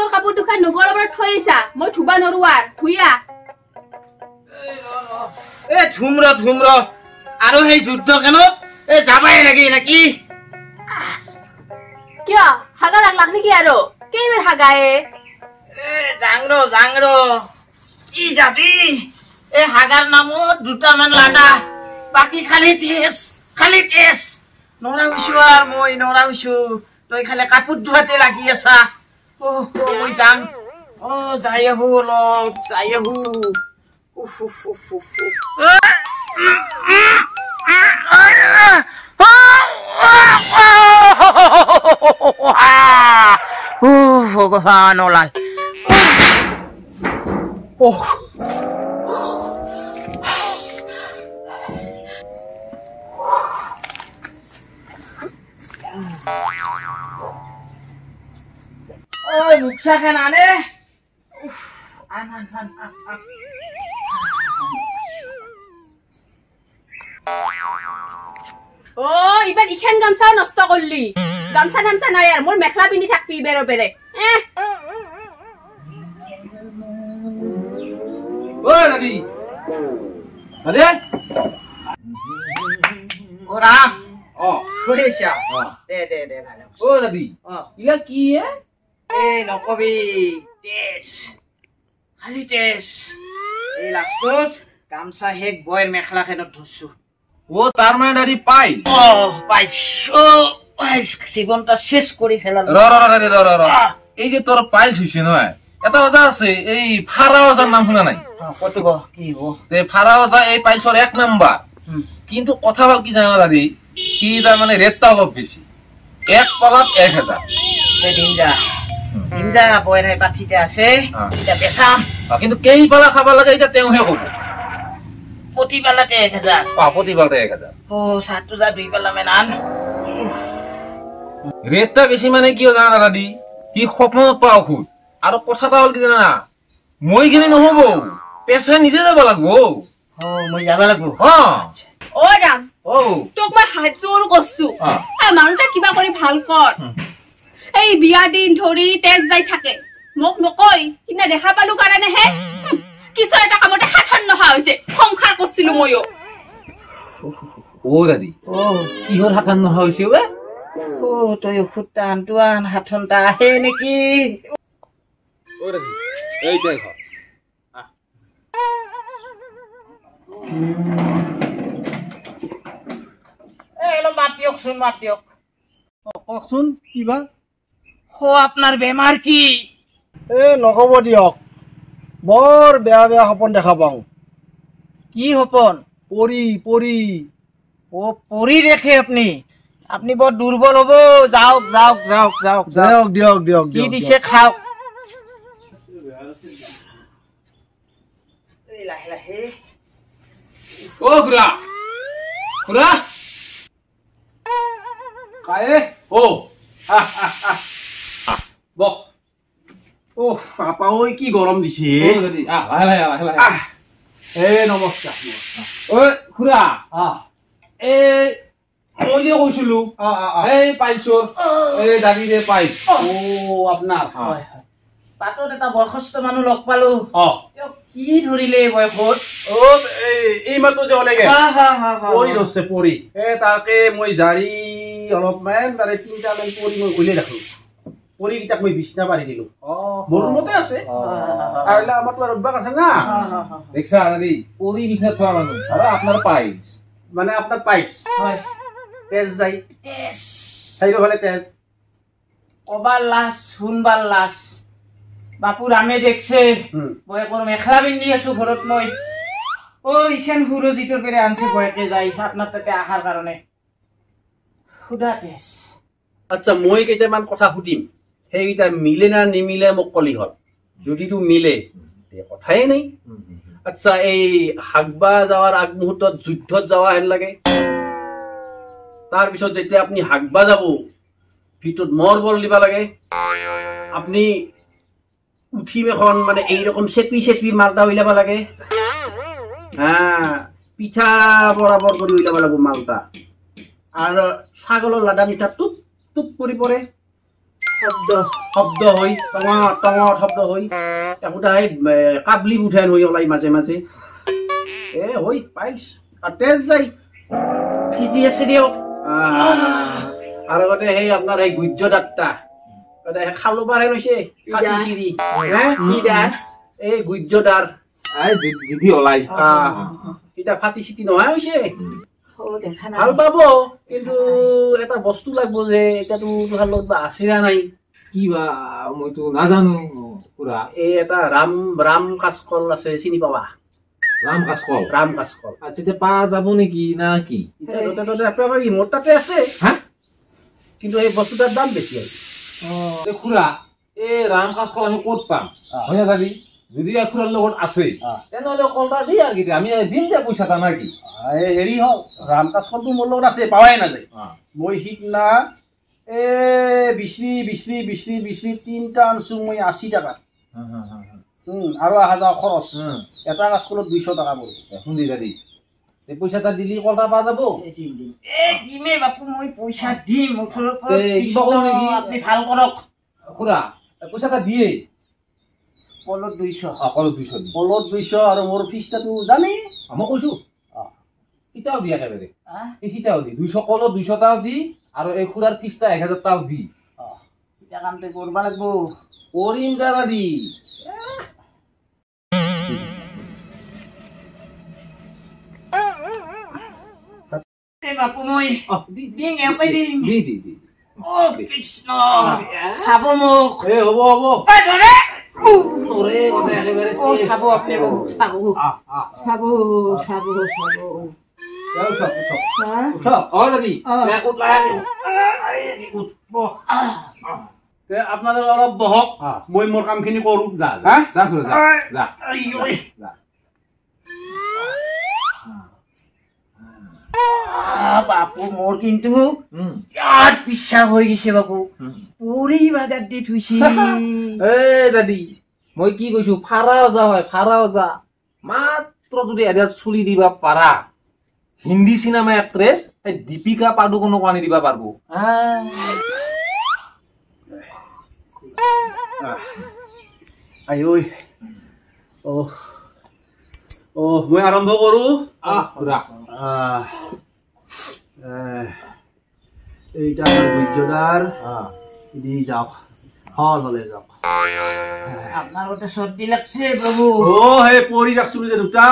তোৰ কাপোৰ দুখান নগৰৰ থৈ আছা মই ধুবা নৰো আৰ ধুইয়া এ ঝুমৰ আৰু সেই যুদ্ধ কেন এ যাবাই লাগি নাকি কিয় হাগা লাগলাক নেকি আৰু কেইবাৰ হাগায়ে এ জাংৰ কি যাবি এ হাগাৰ নামত দুটামান লাডা বাকি খালি তেজ নৰা হৈছো আৰু মই নৰা হৈছো তই খালি কাপোৰ ধোৱাতে লাগি আছা মই যাং যাই আহো অলপ যাই আহো ভগৱান ওলাল নুকসা খান আনে ইবাৰ ইখান গামছা নষ্ট করলি গামছা নামছা নাই আর মোর মেখলা পিন্ধি থাকবি বেরো বেরে দাদি আরে ও রাম শুনেছা দে ভালো দাদি ইলা কি নকবি তেজ খালি তেজ এই লাষ্টত গামছা হেক বয়ের মেখলা খেনত ধরছু তার মানে দাদি পাই জীবনটা শেষ করে ফেলাল এই যে তোর পাইলস হইছে নয় এটা ওজা আছে এই ফারা ওজার নাম শুনা নাই কত কি ফারা ওজা এই পাইলসর 1 নাম্বার কিন্তু কথা বল কি জানো দাদি কি তার মানে রেটটা অলপ বেশি 1 পালাত 1000 দিনটা বয়ের পাঠিতে আছে এটা বেসাম কিন্তু কেই পালা খাবা লাগে এটা তেউহে কব প্রতি পালাতে 1000 প্রতি পালাতে 1000 সাতটো যা দুই পালা মেনান রেটটা বেশি মানে কি জানা দাদি কি স্বপ্নত পাও খুদ আর কথাটা হল কি জানা মই গেলি নহব পেছে নিজে যাব লাগবো মই যাব লাগবো ও রাম তোক মই হাত জোর করছু আর মানুষটা কিবা করে ভাল কর এই বিয়া দিন ধরি তেজ যাই থাকে মোক নকই কিনা দেখা পালু কারণে হে কিছু এটা কামতে হাতন নহা হইছে সংসার করছিলু ময়ো দাদি কিহর হাতন নহা হইছে তই ওষুধটা আনটোৱান হাতনটা আহে নেকি দাদি এই দেখ মাত দিয়ক কওকচোন কিবা আপনার বেমার কি নকব দিয়ক বৰ বেয়া সপোন দেখা পাওঁ কি সপোন পৰি দেখে আপনি বৰ দুর্বল হব যাওক দিয়ক কি দিছে খাওক লাহে লাহে খুড়া কায়ে বহ আপা ঐ কি গৰম দিছে নমস্কাৰ খুড়া মই যে কৈছিলো এই পাইলছৰ এই দাদি যে পাই আপোনাৰ পাতত এটা বয়সস্থ মানুহ লগ পালো কি ধৰিলে বয়সত এই মাতো যে ওলাইগে পৰি তাকে মই জাৰি অলপমান তাৰে 3টা মান পৰি মই উলিয়াই ৰাখো পরিটাক মই বিছনা পারি দিলু মোর রুমতে আছে আইলা আমার তো অভ্যাস আছে না দেখছা দাদি পরি বিছনা থোয়া মানুষ আর আপনার পাইলস মানে আপনার পাইলস হয় তেজ যাই সাইডো হলে তেজ কবার লাশ শুনবার লাশ বাপু রামে দেখছে বয়কর মেখলা পিন্ধি আছো ঘরত মই ইখান হুরজিটোর পেরে আনছে বয়কে যাই আপনার তাতে আহার কারণে খুদা তেজ আচ্ছা মই কেইটামান কথা সুধিম সেইটা মিলে না নিমিলে মোক কলি হল যদিটো মিলে কথাই নাই আচ্ছা এই হাগবা যাওয়ার আগ মুহূর্তত যুদ্ধত যাওয়া হেন লাগে তার পিছত যেতিয়া আপনি হাগবা যাব ভিতৰত মর বল দিবা লাগে আপনি উঠিম এখন মানে এইরকম চেপি মালটা উইলাবা লাগে পিঠা বরাবর করে উইলাবা লাগবো মালটা আর ছাগলের লাডা মিঠা টুপ টুপ করে পড়ে শব্দ হৈ টঙৰ শব্দ হৈ একোটা সেই কাবলি উঠাই হৈ ওলাই মাজে মাজে হৈ পাইলছ আৰু তেজ যায় ভিজি আছে দিয়ক আৰু আগতে সেই আপোনাৰ সেই গুজ্জ দাঁতটা খালো পাৰে লৈছে কাটি চিৰি এই গুজ্জ দাঁত জিদি ওলাই এতিয়া ফাটি চিটি নহয় হৈছে ভাল পাব কিন্তু এটা বস্তু লাগব যে এতিয়াতো তোমাৰ লগত আছে না নাই কিবা মইতো নাজানো পুৰা এই এটা ৰাম কাচকল আছে চিনি পাবা ৰাম কাচকল তেতিয়া পা যাব নেকি না কি মোৰ তাতে আছে কিন্তু এই বস্তুটাৰ দাম বেছি আছে খুৰা এই ৰাম কাচকল আমি ক'ত পাম হয় না দাদী যদি খুৰাৰ লগত আছে তেনেহ'লে কলটা দি আৰু কি আমি দিম যে পইচাটা না কি হেৰি হওক ৰাম কাচকলটো মোৰ লগত আছে পাৱাই নাযায় মই সিদিনা বিচৰি 3টা আনছো মই 80 টকা আৰু 1000 খৰচ এটা কাচকলত 200 টকা পৰে শুনি দাদী এই পইচাটা দিলি কলটা পা যাব দিমে বাপু মই পইচা দিম আপুনি ভাল কৰক খুৰা পইচাটা দিয়ে কলত 200 কলত 200 আৰু মোৰ ফিজটাটো জানেই মই কৈছো ইটাও দি একেবাৰে সিটাও দি 200 কলত 200 টাও দি আৰু এই খুৰাৰ ফিজটা 1000 টাও দি এটা কামতে কৰিব লাগিব কৰিম যা দাদী বাপু মই দিং এপাই দিং দি কৃষ্ণ চাব মোক হ'ব ধৰে তোৰে একেবাৰে চাব আপনি চাব আপোনালোকে অলপ বহক মই মোৰ কামখিনি কৰো যা বাপু মোৰ কিন্তু ইয়াত বিশ্বাস হৈ গৈছে বাপু পৰি বাগাত দি থৈছে দাদী মই কি কৈছো ফাৰাও যা মাত্ৰ যদি এডাল চুলি দিবা পাৰা হিন্দী চিনেমা এক্ট্ৰেছ এই দীপিকা পাডুকনক আনি দিবা পাৰবো মই আৰম্ভ কৰো এইটা গুজ্জদার দি যাওক হলে যাওক আপনার ওটা সর্দি লাগছে প্রভু হে পরি রাখছিল যে দুটা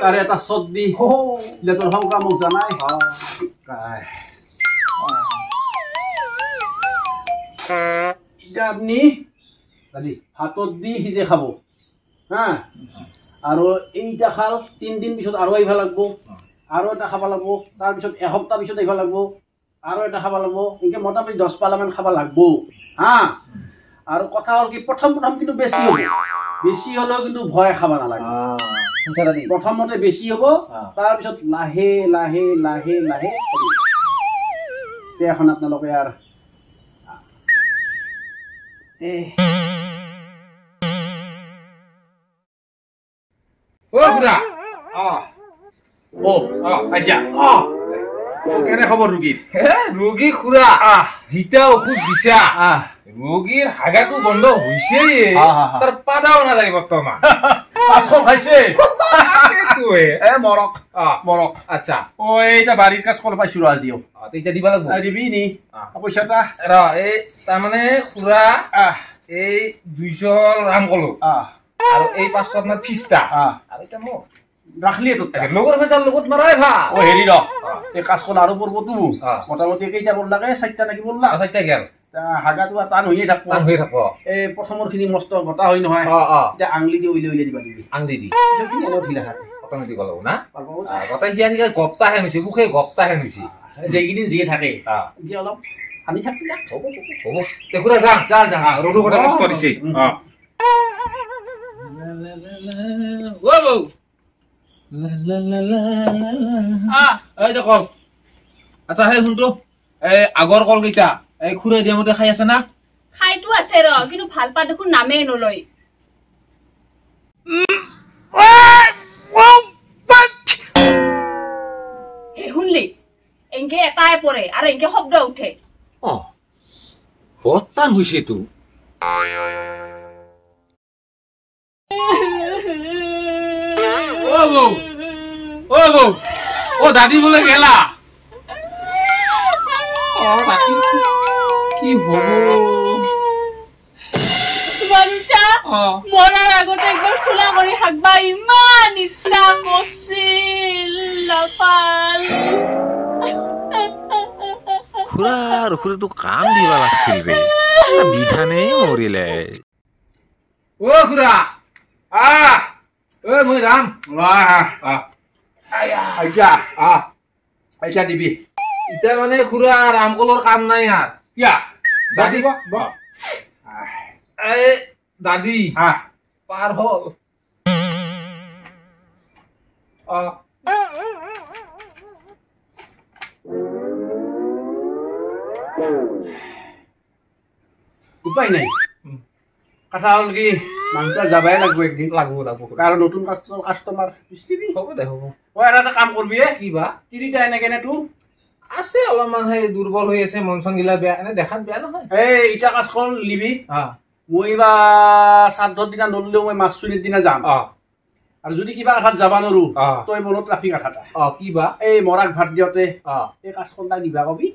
তারে এটা সর্দি তোর সংকা মোক জানাই আপনি হাতত দি সিজে খাব হ্যাঁ আর এইটা খাল 3 দিন পিছত আরো আইবা লাগবো আরো এটা খাবা লাগবো তার পিছত এসপ্তাহ পিছত আইবা লাগবো আরো এটা খাবা লাগবো একে মোটামুটি 10 পালামান খাবা লাগবো হ্যাঁ আর কথা হল কি প্রথম কিন্তু বেশি হবে বেশি হলেও কিন্তু ভয় খাবা না লাগে প্রথমতে বেশি হব তার পিছত লাহে লাহে লাহে লাহে এখন আপনাদের আর খুড়া আচ্ছা কেনে খবর রুগীর রোগী খুড়া যেটা ওষুধ দিছা রোগীর হাগাটো বন্ধ হইছে তার পাদাও না যায় বর্তমান কাজকল খাইছে মরক আচ্ছা এইটা বাড়ির কাজকল পাইছিল আজিও এইটা দিবা লাগবো দিবি নি পয়সাটা এই তার মানে খুড়া এই 200 রাম কলো আর এই 500 আপনার ফিসটা আর এটা মো রাখলি তো লগর ভেজাল লগত মারাই ভা ও হেরি র এই কাজকল আরো পড়বো তু মোটামুটি কেইটা বললা কে 4টা নাকি বললা 4টা গেল হাগাটো টান হয়ে থাকবো এই প্ৰথমৰ খিনি মস্ত গটা হয় নহয় এতিয়া আংলি দি উইলে দিবা দিবি আংলি দি খিনি এনে ঢিলা থাকে অটোমেটিক হলো না গটাই দিয়া নিকে গপ্তা হে নছি মুখে গপ্তা হে নছি যেইদিন জিয়ে থাকে যে অলপ আমি থাকি না হ'ব দেখুরা যা রোডো কথা কষ্ট দিছে ও বউ এই দেখো আচ্ছা হে শুনতো এই আগৰ কল কেইটা এই খুৰে দিয়া মতে খাই আছে না খাইতো আছে ৰ কিন্তু ভাল পা দেখোন নামে নলয় হে শুনলি এনকে এটাই পৰে আৰু এনকে শব্দ উঠে বৰ্তান হৈছে তো দাদি বোলে গেলা কি হব মৰাৰ আগতে একবাৰ খোলা কৰি হাগবা ইমান ইচ্ছা কৰিছিল নাপাল খুৰাৰ খুৰাটো কাম দিবা লাগছিল ৰে বিধানে মৰিলে খুৰা মই ৰাম এতিয়া দিবি এতিয়া মানে খুৰা ৰামকলৰ কাম নাই আৰু কিয়া দাদি দাদি পাৰ হল উপায় নাই কথা হল কি মানুহটা যাবাই লাগবো একদিন লাগবো কাৰণ নতুন কাষ্টমাৰ হ'ব দে হ'ব এটা কাম কৰবি কিবা তিনিটা এনেকে নে তোৰ আছে অলপমান সেই দুৰ্বল হৈ আছে মন চন গিলা বেয়া এনে দেখাত বেয়া নহয় এই ইটা কাজখন লিবি মই বা শ্ৰাদ্ধৰ দিনা নললেও মই মাছ চুৰিৰ দিনা যাম আৰু যদি কিবা কথাত যাবা নোৱাৰো তই মনত ৰাখি কথাটা কিবা এই মৰাক ভাত দিওঁতে এই কাজখন তাই দিবা কবি